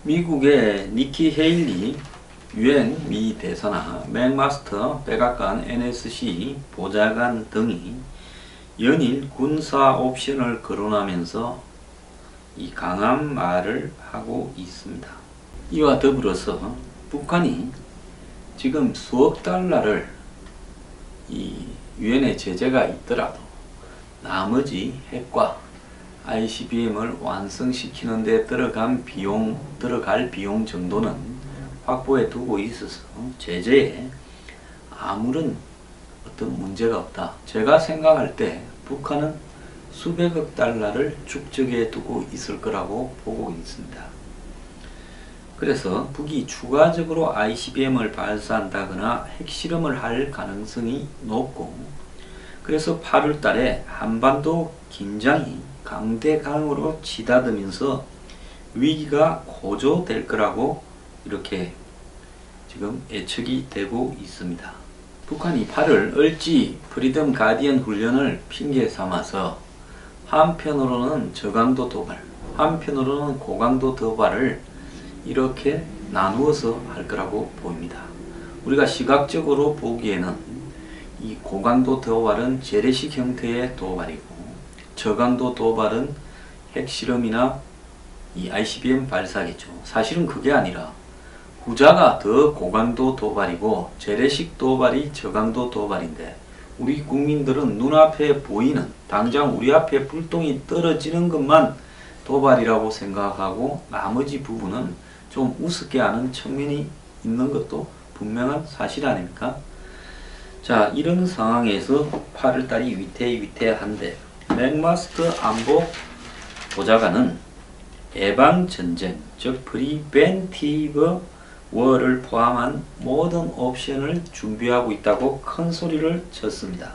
미국의 니키 헤일리 유엔 미 대사나 맥마스터 백악관 NSC 보좌관 등이 연일 군사 옵션을 거론하면서 이 강한 말을 하고 있습니다. 이와 더불어서 북한이 지금 수억 달러를 이 유엔의 제재가 있더라도 나머지 핵과 ICBM을 완성시키는 데 들어갈 비용 정도는 확보해 두고 있어서 제재에 아무런 어떤 문제가 없다. 제가 생각할 때 북한은 수백억 달러를 축적해 두고 있을 거라고 보고 있습니다. 그래서 북이 추가적으로 ICBM을 발사한다거나 핵실험을 할 가능성이 높고, 그래서 8월 달에 한반도 긴장이 강대강으로 치닫으면서 위기가 고조될 거라고 이렇게 지금 예측이 되고 있습니다. 북한이 8월 을지 프리덤 가디언 훈련을 핑계 삼아서 한편으로는 저강도 도발, 한편으로는 고강도 도발을 이렇게 나누어서 할 거라고 보입니다. 우리가 시각적으로 보기에는 이 고강도 도발은 재래식 형태의 도발이고, 저강도 도발은 핵실험이나 이 ICBM 발사겠죠. 사실은 그게 아니라 후자가 더 고강도 도발이고 재래식 도발이 저강도 도발인데, 우리 국민들은 눈앞에 보이는 당장 우리 앞에 불똥이 떨어지는 것만 도발이라고 생각하고 나머지 부분은 좀 우습게 하는 측면이 있는 것도 분명한 사실 아닙니까? 자, 이런 상황에서 8월달이 위태위태한데 맥마스터 안보 보좌관은 예방전쟁, 즉 프리벤티브 워를 포함한 모든 옵션을 준비하고 있다고 큰 소리를 쳤습니다.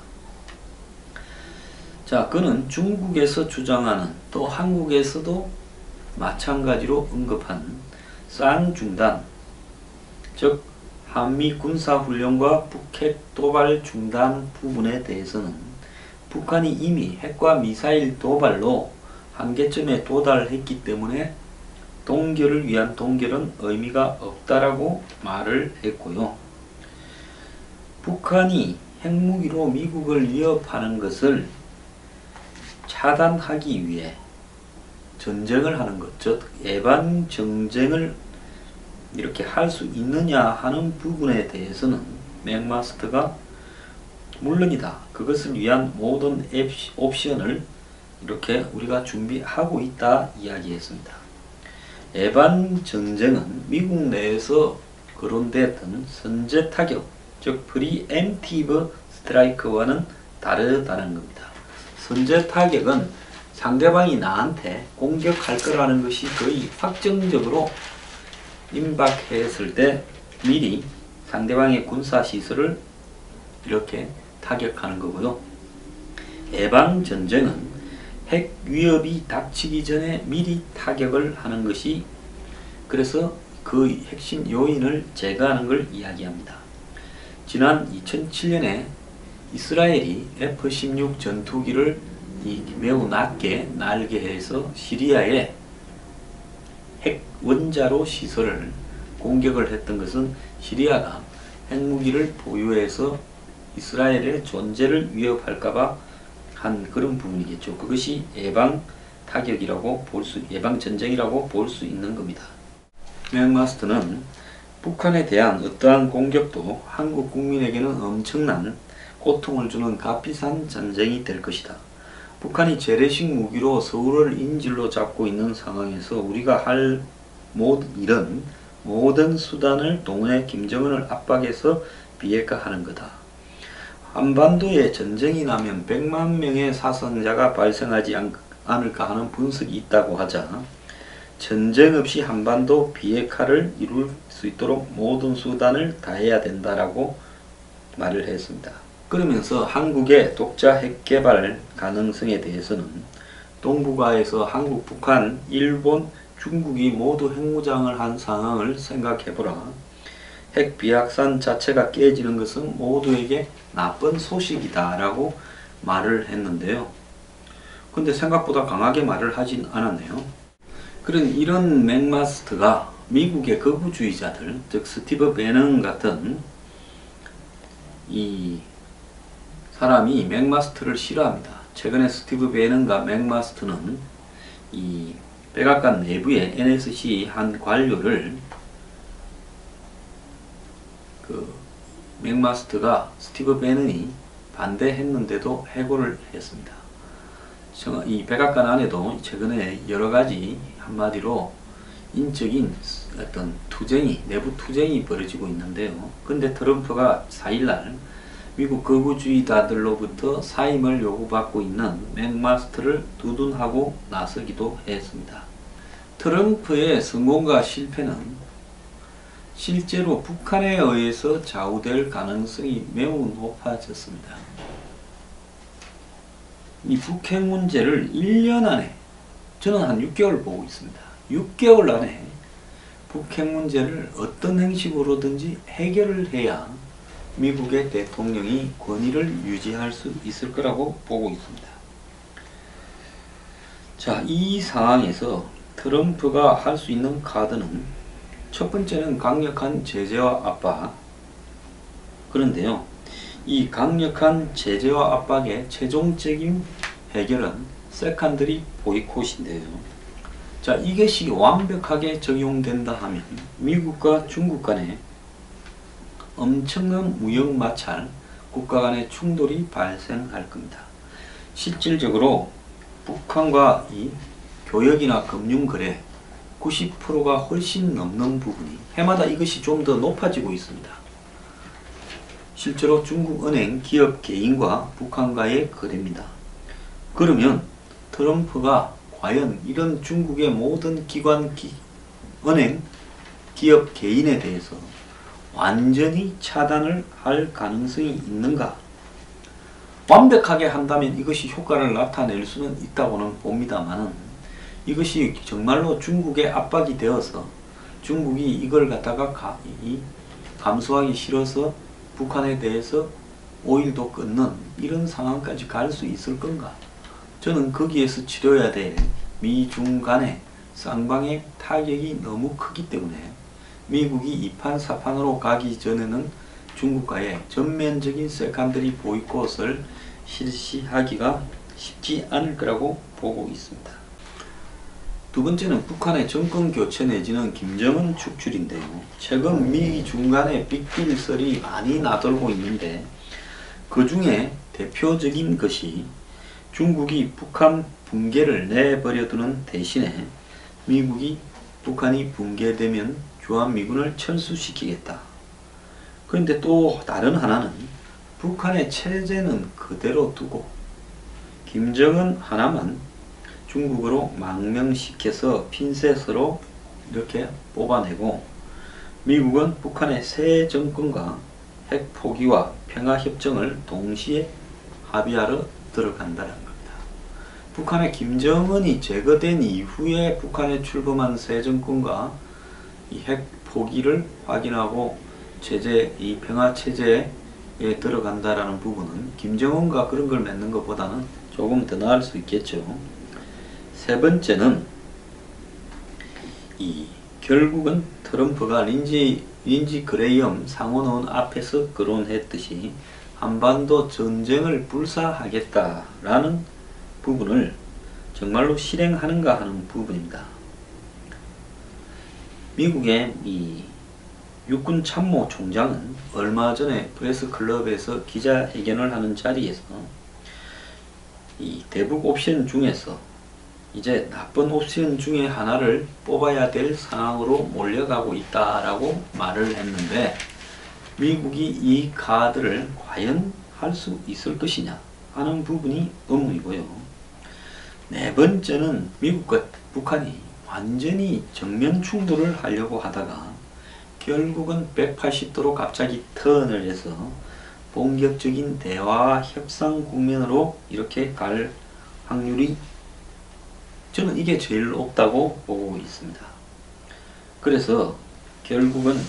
자, 그는 중국에서 주장하는, 또 한국에서도 마찬가지로 언급한 쌍중단, 즉 한미 군사훈련과 북핵 도발 중단 부분에 대해서는 북한이 이미 핵과 미사일 도발로 한계점에 도달했기 때문에 동결을 위한 동결은 의미가 없다라고 말을 했고요. 북한이 핵무기로 미국을 위협하는 것을 차단하기 위해 전쟁을 하는 것, 즉 예방 전쟁을 이렇게 할 수 있느냐 하는 부분에 대해서는 맥마스터가 물론이다, 그것을 위한 모든 옵션을 이렇게 우리가 준비하고 있다 이야기했습니다. 예방 전쟁은 미국 내에서 거론됐던 선제 타격, 즉 프리엠티브 스트라이크와는 다르다는 겁니다. 선제 타격은 상대방이 나한테 공격할 거라는 것이 거의 확정적으로 임박했을 때 미리 상대방의 군사시설을 이렇게 타격하는 거고요. 예방전쟁은 핵 위협이 닥치기 전에 미리 타격을 하는 것이, 그래서 그 핵심 요인을 제거하는 걸 이야기합니다. 지난 2007년에 이스라엘이 F-16 전투기를 매우 낮게 날개해서 시리아의 핵 원자로 시설을 공격을 했던 것은 시리아가 핵무기를 보유해서 이스라엘의 존재를 위협할까봐 한 그런 부분이겠죠. 그것이 예방 타격이라고 예방 전쟁이라고 볼 수 있는 겁니다. 맥마스터는 북한에 대한 어떠한 공격도 한국 국민에게는 엄청난 고통을 주는 값비싼 전쟁이 될 것이다. 북한이 재래식 무기로 서울을 인질로 잡고 있는 상황에서 우리가 할 일은 모든 수단을 동원해 김정은을 압박해서 비핵화하는 거다. 한반도에 전쟁이 나면 100만 명의 사상자가 발생하지 않을까 하는 분석이 있다고 하자, 전쟁 없이 한반도 비핵화를 이룰 수 있도록 모든 수단을 다해야 된다라고 말을 했습니다. 그러면서 한국의 독자 핵 개발 가능성에 대해서는 동북아에서 한국, 북한, 일본, 중국이 모두 핵무장을 한 상황을 생각해보라. 핵 비확산 자체가 깨지는 것은 모두에게 나쁜 소식이다 라고 말을 했는데요. 근데 생각보다 강하게 말을 하진 않았네요. 그런 이런 맥마스터가 미국의 극우주의자들, 즉 스티브 배넌 같은 이 사람이 맥마스터를 싫어합니다. 최근에 스티브 배넌과 맥마스터는 이 백악관 내부의 NSC 한 관료를 맥마스터가 스티브 배넌이 반대했는데도 해고를 했습니다. 이 백악관 안에도 최근에 여러가지 한마디로 인적인 어떤 투쟁이, 내부 투쟁이 벌어지고 있는데요. 근데 트럼프가 4일날 미국 극우주의자들로부터 사임을 요구받고 있는 맥마스터를 두둔하고 나서기도 했습니다. 트럼프의 성공과 실패는 실제로 북한에 의해서 좌우될 가능성이 매우 높아졌습니다. 이 북핵 문제를 1년 안에, 저는 한 6개월 보고 있습니다. 6개월 안에 북핵 문제를 어떤 형식으로든지 해결을 해야 미국의 대통령이 권위를 유지할 수 있을 거라고 보고 있습니다. 자, 이 상황에서 트럼프가 할 수 있는 카드는 첫 번째는 강력한 제재와 압박. 그런데요, 이 강력한 제재와 압박의 최종적인 해결은 세컨더리 보이콧인데요. 자, 이것이 완벽하게 적용된다 하면 미국과 중국 간에 엄청난 무역 마찰, 국가 간의 충돌이 발생할 겁니다. 실질적으로 북한과 이 교역이나 금융거래 90%가 훨씬 넘는 부분이 해마다 이것이 좀 더 높아지고 있습니다. 실제로 중국 은행, 기업, 개인과 북한과의 거래입니다. 그러면 트럼프가 과연 이런 중국의 모든 기관, 은행, 기업, 개인에 대해서 완전히 차단을 할 가능성이 있는가? 완벽하게 한다면 이것이 효과를 나타낼 수는 있다고는 봅니다만 이것이 정말로 중국의 압박이 되어서 중국이 이걸 갖다가 감수하기 싫어서 북한에 대해서 오일도 끊는 이런 상황까지 갈 수 있을 건가? 저는 거기에서 치러야 될 미중 간의 쌍방의 타격이 너무 크기 때문에 미국이 2판 4판으로 가기 전에는 중국과의 전면적인 세컨더리 보이콧을 실시하기가 쉽지 않을 거라고 보고 있습니다. 두 번째는 북한의 정권 교체 내지는 김정은 축출인데요. 최근 미중 간의 빅딜 썰이 많이 나돌고 있는데 그 중에 대표적인 것이 중국이 북한 붕괴를 내버려두는 대신에 미국이 북한이 붕괴되면 주한미군을 철수시키겠다. 그런데 또 다른 하나는 북한의 체제는 그대로 두고 김정은 하나만 중국으로 망명시켜서 핀셋으로 이렇게 뽑아내고 미국은 북한의 새 정권과 핵 포기와 평화협정을 동시에 합의하러 들어간다는 겁니다. 북한의 김정은이 제거된 이후에 북한에 출범한 새 정권과 이 핵 포기를 확인하고 이 평화체제에 들어간다라는 부분은 김정은과 그런 걸 맺는 것보다는 조금 더 나을 수 있겠죠. 세 번째는 결국은 트럼프가 린지 그레이엄 상원의원 앞에서 거론했듯이 한반도 전쟁을 불사하겠다라는 부분을 정말로 실행하는가 하는 부분입니다. 미국의 이 육군 참모 총장은 얼마 전에 프레스 클럽에서 기자회견을 하는 자리에서 이 대북 옵션 중에서 이제 나쁜 옵션 중에 하나를 뽑아야 될 상황으로 몰려가고 있다라고 말을 했는데 미국이 이 카드를 과연 할 수 있을 것이냐 하는 부분이 의문이고요. 네 번째는 미국과 북한이 완전히 정면 충돌을 하려고 하다가 결국은 180도로 갑자기 턴을 해서 본격적인 대화와 협상 국면으로 이렇게 갈 확률이 저는 이게 제일 높다고 보고 있습니다. 그래서 결국은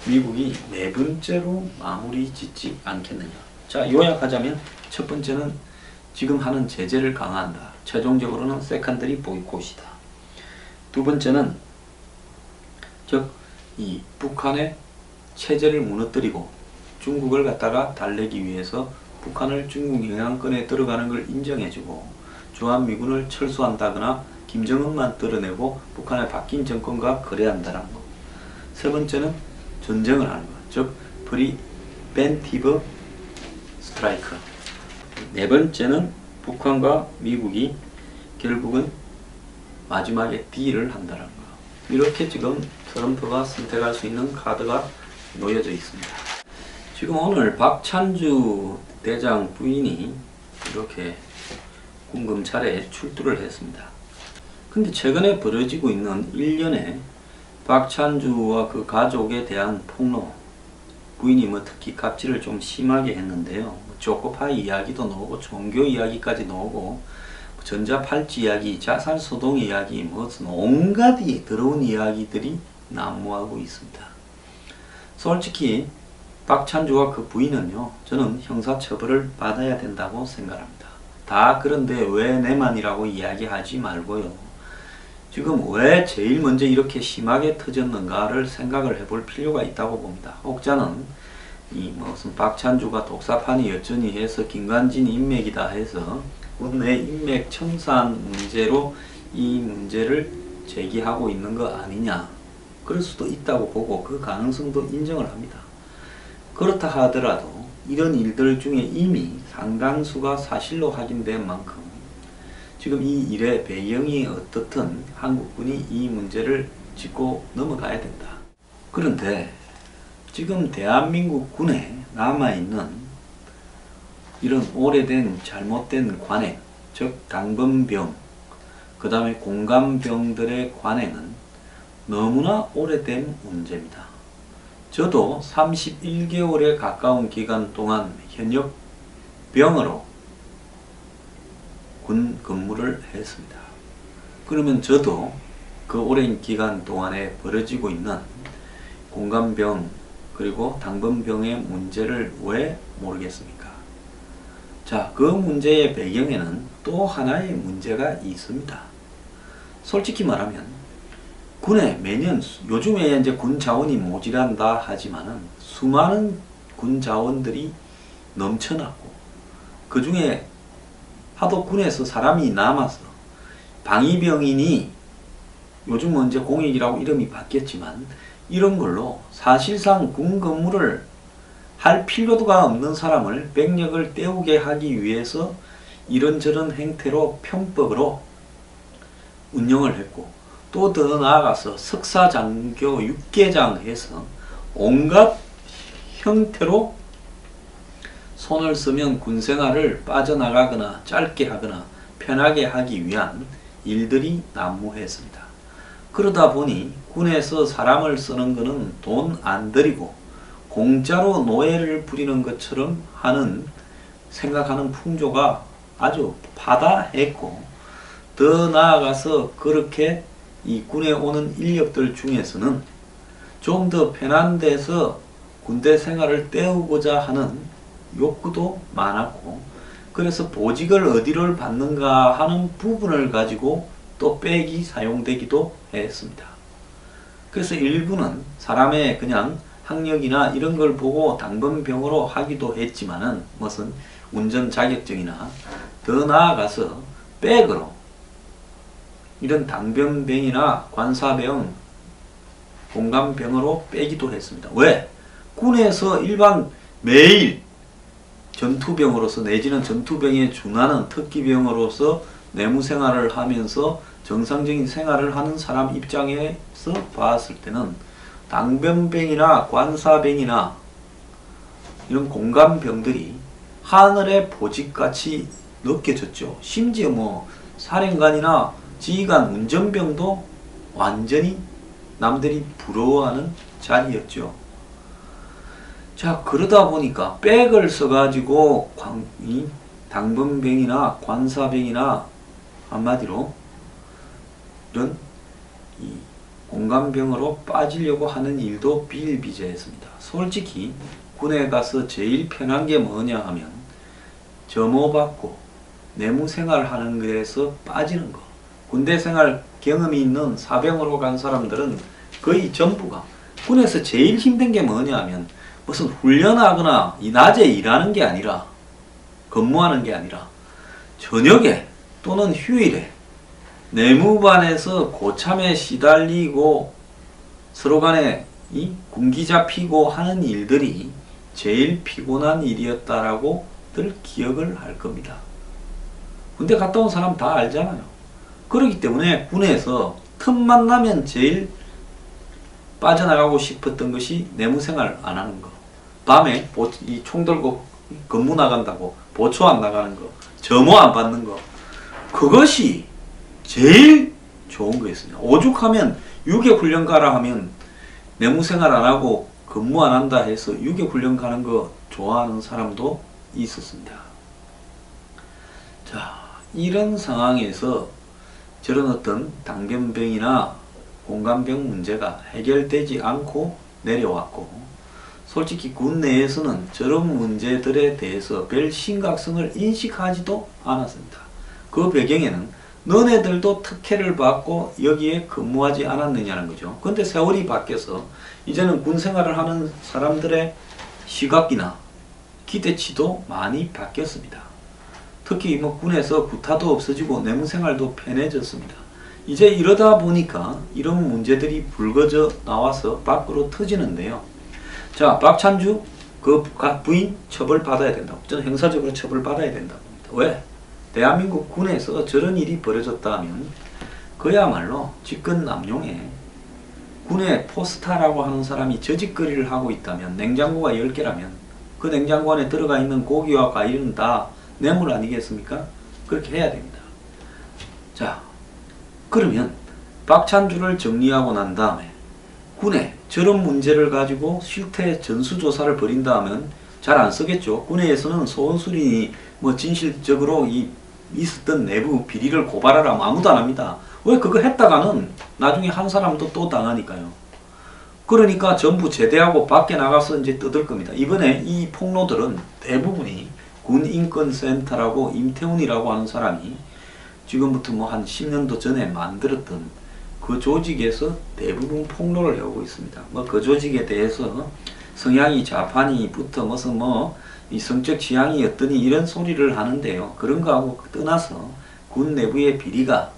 미국이 네 번째로 마무리 짓지 않겠느냐. 자, 요약하자면 첫 번째는 지금 하는 제재를 강화한다. 최종적으로는 세컨더리 보이콧이다. 두 번째는 즉 이 북한의 체제를 무너뜨리고 중국을 갖다가 달래기 위해서 북한을 중국 영향권에 들어가는 걸 인정해주고 주한미군을 철수한다거나 김정은만 떨어내고 북한의 바뀐 정권과 거래한다는 것. 세 번째는 전쟁을 하는 것. 즉 프리벤티브 스트라이크. 네 번째는 북한과 미국이 결국은 마지막에 딜을 한다는 거. 이렇게 지금 트럼프가 선택할 수 있는 카드가 놓여져 있습니다. 지금 오늘 박찬주 대장 부인이 이렇게 군검찰에 출두를 했습니다. 근데 최근에 벌어지고 있는 일련의 박찬주와 그 가족에 대한 폭로, 부인이 뭐 특히 갑질을 좀 심하게 했는데요. 조코파이 이야기도 나오고 종교 이야기까지 나오고 전자팔찌 이야기, 자살소동 이야기, 무슨 온갖 더러운 이야기들이 난무하고 있습니다. 솔직히 박찬주와 그 부인은요, 저는 형사처벌을 받아야 된다고 생각합니다. 다 그런데 왜 내만이라고 이야기하지 말고요. 지금 왜 제일 먼저 이렇게 심하게 터졌는가를 생각을 해볼 필요가 있다고 봅니다. 혹자는 이 무슨 박찬주가 독사판이 여전히 해서 김관진 인맥이다 해서 국내 인맥 청산 문제로 이 문제를 제기하고 있는 거 아니냐, 그럴 수도 있다고 보고 그 가능성도 인정을 합니다. 그렇다 하더라도 이런 일들 중에 이미 상당수가 사실로 확인된 만큼 지금 이 일의 배경이 어떻든 한국군이 이 문제를 짚고 넘어가야 된다. 그런데 지금 대한민국 군에 남아있는 이런 오래된 잘못된 관행, 즉 당번병, 그 다음에 공감병들의 관행은 너무나 오래된 문제입니다. 저도 31개월에 가까운 기간 동안 현역 병으로 군 근무를 했습니다. 그러면 저도 그 오랜 기간 동안에 벌어지고 있는 공감병 그리고 당번병의 문제를 왜 모르겠습니까? 자, 그 문제의 배경에는 또 하나의 문제가 있습니다. 솔직히 말하면 군에 매년 요즘에 이제 군 자원이 모자란다 하지만은 수많은 군 자원들이 넘쳐났고 그 중에 하도 군에서 사람이 남아서 방위병인이 요즘은 이제 공익이라고 이름이 바뀌었지만 이런 걸로 사실상 군 근무를 할 필요가 없는 사람을 병력을 때우게 하기 위해서 이런저런 행태로 편법으로 운영을 했고 또 더 나아가서 석사장교 육개장 해서 온갖 형태로 손을 쓰면 군생활을 빠져나가거나 짧게 하거나 편하게 하기 위한 일들이 난무했습니다. 그러다 보니 군에서 사람을 쓰는 것은 돈 안 들이고 공짜로 노예를 부리는 것처럼 하는 생각하는 풍조가 아주 파다했고 더 나아가서 그렇게 이 군에 오는 인력들 중에서는 좀 더 편한 데서 군대 생활을 때우고자 하는 욕구도 많았고 그래서 보직을 어디를 받는가 하는 부분을 가지고 또 백이 사용되기도 했습니다. 그래서 일부는 사람의 그냥 학력이나 이런 걸 보고 당번병으로 하기도 했지만은 무슨 운전 자격증이나 더 나아가서 백으로 이런 당번병이나 관사병, 공감병으로 빼기도 했습니다. 왜? 군에서 일반 매일 전투병으로서 내지는 전투병에 준하는 특기병으로서 내무생활을 하면서 정상적인 생활을 하는 사람 입장에서 봤을 때는 당번병이나 관사병이나 이런 공감병들이 하늘의 보직같이 느껴졌죠. 심지어 뭐 사령관이나 지휘관 운전병도 완전히 남들이 부러워하는 자리였죠. 자, 그러다 보니까 백을 써가지고 이 당번병이나 관사병이나 한마디로 이런 이 공감병으로 빠지려고 하는 일도 비일비재했습니다. 솔직히 군에 가서 제일 편한 게 뭐냐 하면 점호받고 내무생활 하는 거에서 빠지는 거. 군대 생활 경험이 있는 사병으로 간 사람들은 거의 전부가. 군에서 제일 힘든 게 뭐냐 하면 무슨 훈련하거나 이 낮에 일하는 게 아니라, 근무하는 게 아니라 저녁에 또는 휴일에 내무반에서 고참에 시달리고 서로 간에 이 군기 잡히고 하는 일들이 제일 피곤한 일이었다라고 늘 기억을 할 겁니다. 군대 갔다 온 사람 다 알잖아요. 그렇기 때문에 군에서 틈만 나면 제일 빠져나가고 싶었던 것이 내무생활 안 하는 거. 밤에 이 총 들고 근무 나간다고 보초 안 나가는 거. 점호 안 받는 거. 그것이 제일 좋은 거였습니다. 오죽하면 유격훈련 가라 하면 내무생활 안 하고 근무 안 한다 해서 유격훈련 가는 거 좋아하는 사람도 있었습니다. 자, 이런 상황에서 저런 어떤 당변병이나 공감병 문제가 해결되지 않고 내려왔고, 솔직히 군 내에서는 저런 문제들에 대해서 별 심각성을 인식하지도 않았습니다. 그 배경에는 너네들도 특혜를 받고 여기에 근무하지 않았느냐는 거죠. 근데 세월이 바뀌어서 이제는 군 생활을 하는 사람들의 시각이나 기대치도 많이 바뀌었습니다. 특히 뭐 군에서 구타도 없어지고 내무생활도 편해졌습니다. 이제 이러다 보니까 이런 문제들이 불거져 나와서 밖으로 터지는데요. 자, 박찬주 그 부인 처벌받아야 된다고. 저는 형사적으로 처벌받아야 된다고 봅니다. 왜? 대한민국 군에서 저런 일이 벌어졌다면 그야말로 직권남용에 군의 포스타라고 하는 사람이 저짓거리를 하고 있다면, 냉장고가 10개라면 그 냉장고 안에 들어가 있는 고기와 과일은 다 뇌물 아니겠습니까? 그렇게 해야 됩니다. 자, 그러면 박찬주를 정리하고 난 다음에 군에 저런 문제를 가지고 실태 전수조사를 벌인다 하면 잘 안 쓰겠죠. 군에서는 소원수린이 뭐 진실적으로 있었던 내부 비리를 고발하라 하면 아무도 안 합니다. 왜? 그거 했다가는 나중에 한 사람도 또 당하니까요. 그러니까 전부 제대하고 밖에 나가서 이제 뜯을 겁니다. 이번에 이 폭로들은 대부분이 군인권센터라고 임태훈이라고 하는 사람이 지금부터 뭐 한 10년도 전에 만들었던 그 조직에서 대부분 폭로를 해오고 있습니다. 뭐 그 조직에 대해서 성향이 좌파니부터 무슨 이 성적 취향이 어떠니 이런 소리를 하는데요. 그런 거하고 떠나서 군 내부의 비리가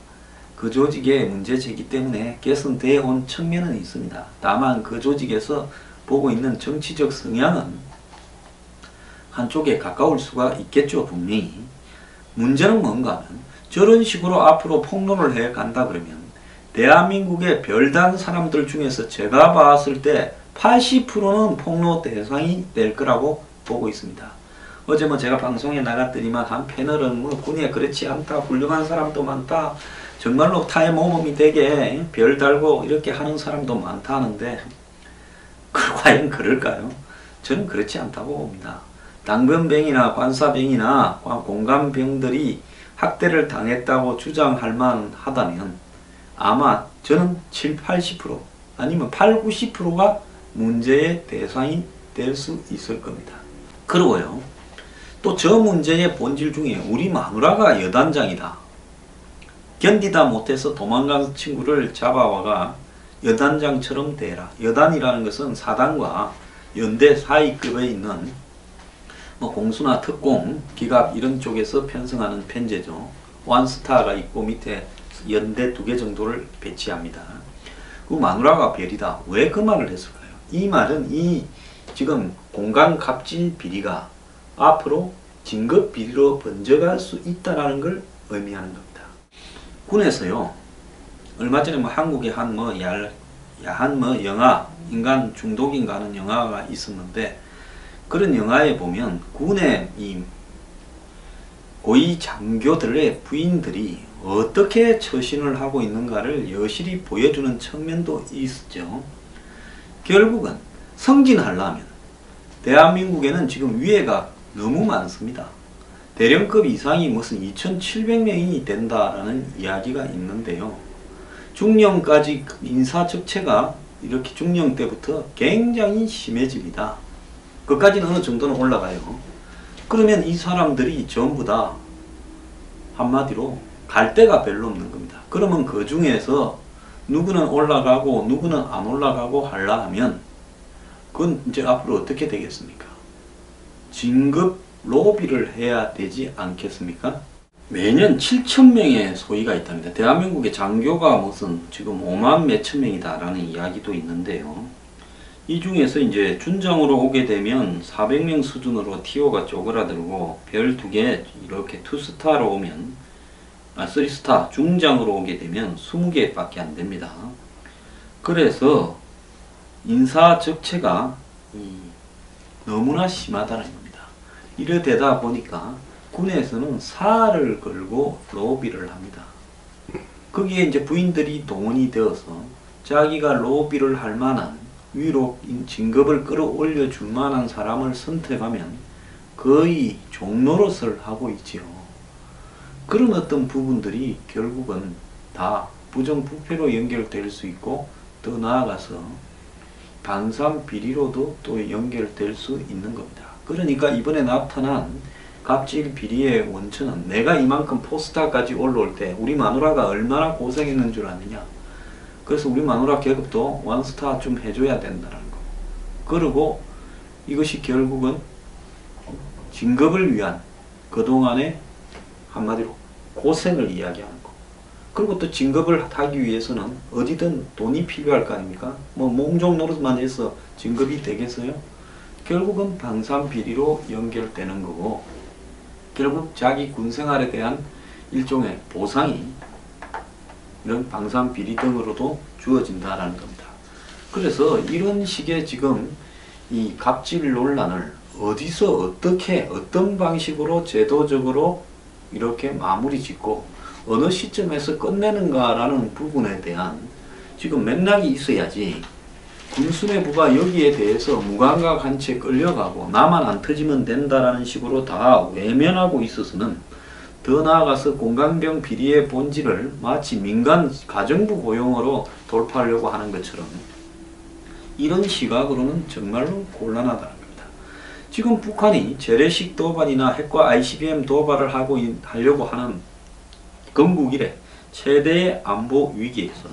그 조직의 문제제기 때문에 개선되어 온 측면은 있습니다. 다만 그 조직에서 보고 있는 정치적 성향은 한쪽에 가까울 수가 있겠죠, 분명히. 문제는 뭔가 하면 저런 식으로 앞으로 폭로를 해 간다 그러면 대한민국의 별단 사람들 중에서 제가 봤을 때 80%는 폭로 대상이 될 거라고 보고 있습니다. 어제 뭐 제가 방송에 나갔더니만 한 패널은 뭐 군에 그렇지 않다, 훌륭한 사람도 많다, 정말로 타의 모범이 되게 별 달고 이렇게 하는 사람도 많다 하는데 과연 그럴까요? 저는 그렇지 않다고 봅니다. 당변병이나 관사병이나 공감병들이 학대를 당했다고 주장할 만하다면 아마 저는 7, 80% 아니면 8, 90%가 문제의 대상이 될 수 있을 겁니다. 그리고요, 또 저 문제의 본질 중에 우리 마누라가 여단장이다, 견디다 못해서 도망간 친구를 잡아와가 여단장처럼 대라. 여단이라는 것은 사단과 연대 사이급에 있는 뭐 공수나 특공, 기갑 이런 쪽에서 편성하는 편제죠. 원스타가 있고 밑에 연대 2개 정도를 배치합니다. 그 마누라가 별이다. 왜 그 말을 했을까요? 이 말은 이 지금 공간갑질 비리가 앞으로 진급 비리로 번져갈 수 있다는 걸 의미하는 겁니다. 군에서요, 얼마 전에 뭐 한국의 한 야한 영화, 인간 중독인가 하는 영화가 있었는데, 그런 영화에 보면 군의 이 고위 장교들의 부인들이 어떻게 처신을 하고 있는가를 여실히 보여주는 측면도 있었죠. 결국은 승진하려면 대한민국에는 지금 위해가 너무 많습니다. 대령급 이상이 무슨 2,700명이 된다라는 이야기가 있는데요. 중령까지 인사적체가 이렇게 중령 때부터 굉장히 심해집니다. 그까지는 어느 정도는 올라가요. 그러면 이 사람들이 전부 다 한마디로 갈 데가 별로 없는 겁니다. 그러면 그 중에서 누구는 올라가고 누구는 안 올라가고 하려 하면 그건 이제 앞으로 어떻게 되겠습니까? 진급 로비를 해야 되지 않겠습니까? 매년 7,000명의 소위가 있답니다. 대한민국의 장교가 무슨 지금 5만 몇천 명이다라는 이야기도 있는데요. 이 중에서 이제 준장으로 오게 되면 400명 수준으로 티오가 쪼그라들고 별 2개 이렇게 2스타로 오면 3스타 중장으로 오게 되면 20개 밖에 안 됩니다. 그래서 인사 적체가 너무나 심하다는 겁니다. 이러되다 보니까 군에서는 사활을 걸고 로비를 합니다. 거기에 이제 부인들이 동원이 되어서 자기가 로비를 할 만한 위로 진급을 끌어올려 줄 만한 사람을 선택하면 거의 종노릇을 하고 있지요. 그런 어떤 부분들이 결국은 다 부정부패로 연결될 수 있고 더 나아가서 방산비리로도 또 연결될 수 있는 겁니다. 그러니까 이번에 나타난 갑질 비리의 원천은 내가 이만큼 포스타까지 올라올 때 우리 마누라가 얼마나 고생했는 줄 아느냐. 그래서 우리 마누라 계급도 원스타 좀 해줘야 된다는 거. 그리고 이것이 결국은 진급을 위한 그동안의 한마디로 고생을 이야기하는 거. 그리고 또 진급을 하기 위해서는 어디든 돈이 필요할 거 아닙니까? 뭐 몽종 노릇만 해서 진급이 되겠어요? 결국은 방산비리로 연결되는 거고 결국 자기 군생활에 대한 일종의 보상이 이런 방산비리 등으로도 주어진다라는 겁니다. 그래서 이런 식의 지금 이 갑질 논란을 어디서 어떻게 어떤 방식으로 제도적으로 이렇게 마무리 짓고 어느 시점에서 끝내는가라는 부분에 대한 지금 맥락이 있어야지 군수뇌부가 여기에 대해서 무감각한 채 끌려가고 나만 안 터지면 된다라는 식으로 다 외면하고 있어서는 더 나아가서 공감병 비리의 본질을 마치 민간 가정부 고용으로 돌파하려고 하는 것처럼 이런 시각으로는 정말로 곤란하다는 겁니다. 지금 북한이 재래식 도발이나 핵과 ICBM 도발을 하려고 하는 건국 이래 최대의 안보 위기에서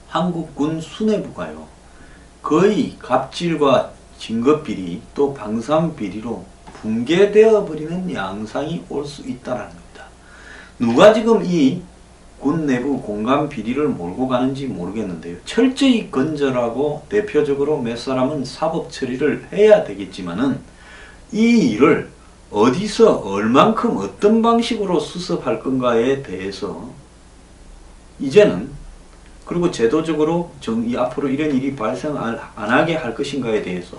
한국군 수뇌부가요 거의 갑질과 진급비리 또 방산비리로 붕괴되어 버리는 양상이 올 수 있다는 겁니다. 누가 지금 이 군 내부 공감 비리를 몰고 가는지 모르겠는데요. 철저히 건절하고 대표적으로 몇 사람은 사법 처리를 해야 되겠지만은 이 일을 어디서 얼만큼 어떤 방식으로 수습할 건가에 대해서 이제는 그리고 제도적으로 앞으로 이런 일이 발생 안 하게 할 것인가에 대해서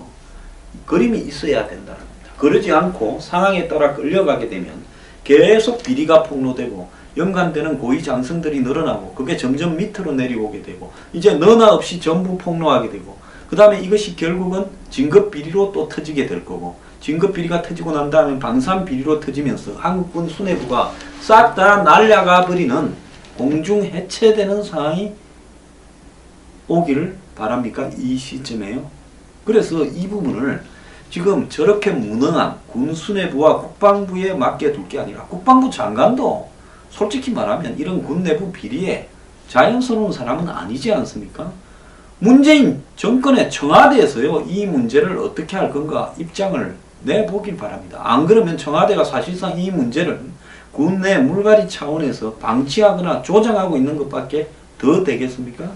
그림이 있어야 된다는 겁니다. 그러지 않고 상황에 따라 끌려가게 되면 계속 비리가 폭로되고 연관되는 고위 장성들이 늘어나고 그게 점점 밑으로 내려오게 되고 이제 너나 없이 전부 폭로하게 되고 그 다음에 이것이 결국은 진급비리로 또 터지게 될 거고 진급비리가 터지고 난 다음에 방산비리로 터지면서 한국군 수뇌부가 싹 다 날아가 버리는 공중 해체되는 상황이 오기를 바랍니까? 이 시점에요. 그래서 이 부분을 지금 저렇게 무능한 군 수뇌부와 국방부에 맡겨둘 게 아니라 국방부 장관도 솔직히 말하면 이런 군 내부 비리에 자연스러운 사람은 아니지 않습니까? 문재인 정권의 청와대에서요 이 문제를 어떻게 할 건가 입장을 내보길 바랍니다. 안 그러면 청와대가 사실상 이 문제를 군 내 물갈이 차원에서 방치하거나 조장하고 있는 것밖에 더 되겠습니까?